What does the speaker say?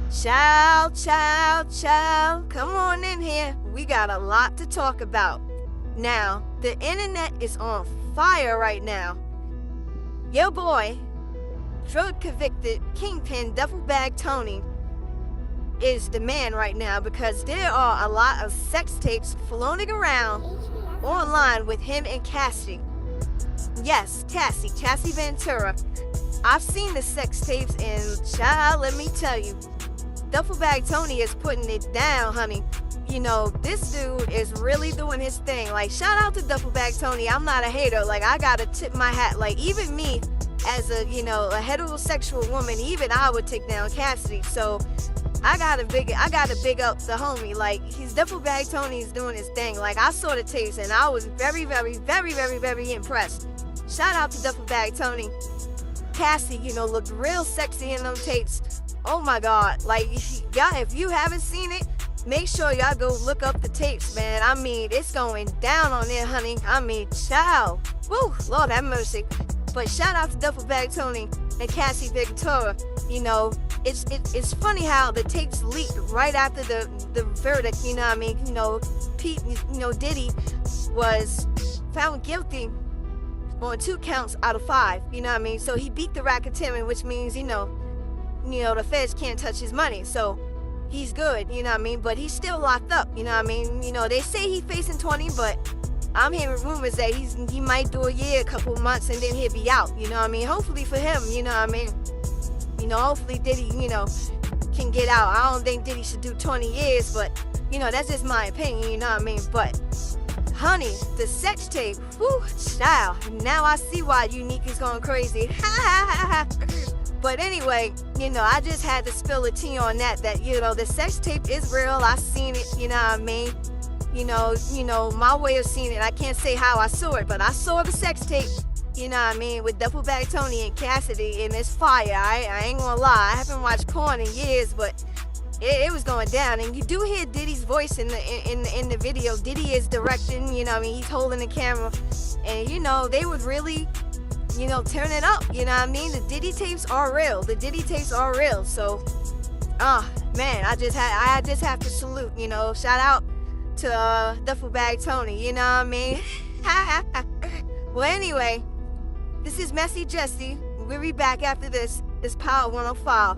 Child, child, child, come on in here. We got a lot to talk about. Now, the internet is on fire right now. Your boy, drug convicted kingpin Duffle Bag Tony, is the man right now because there are a lot of sex tapes floating around online with him and Cassie. Yes, Cassie Ventura. I've seen the sex tapes and child, let me tell you, Duffle Bag Tony is putting it down, honey. You know, this dude is really doing his thing. Like, shout out to Duffle Bag Tony. I'm not a hater. Like, I gotta tip my hat. Like, even me, as a heterosexual woman, even I would take down Cassidy. So, I gotta big up the homie. Like, he's Duffle Bag Tony is doing his thing. Like, I saw the tapes and I was very, very, very, very, very impressed. Shout out to Duffle Bag Tony. Cassie, looked real sexy in them tapes. Oh my God. Like, y'all, if you haven't seen it, make sure y'all go look up the tapes, man. I mean, it's going down on there, honey. I mean, child. Woo, Lord have mercy. But shout out to Duffle Bag Tony and Cassie Ventura. It's funny how the tapes leaked right after the verdict, Diddy was found guilty on 2 counts out of 5, So he beat the racketeering, which means, the feds can't touch his money. So he's good, But he's still locked up, They say he's facing 20, but I'm hearing rumors that he might do a year, a couple of months, and then he'll be out, Hopefully for him, Hopefully Diddy, can get out. I don't think Diddy should do 20 years, but, that's just my opinion, But, honey, the sex tape, whoo, child. Now I see why Unique is going crazy. But anyway, I just had to spill the tea on that, the sex tape is real. I seen it, my way of seeing it. I can't say how I saw it, but I saw the sex tape, with Duffle Bag Tony and Cassidy, and it's fire. I ain't gonna lie. I haven't watched porn in years, but it was going down. And you do hear Diddy's voice in the video. Diddy is directing, he's holding the camera, and they would really, turn it up, The Diddy tapes are real. So, man, I just have to salute, shout out to Duffle Bag Tony, Well, anyway, this is Messy Jessie. We'll be back after this. It's Power 105.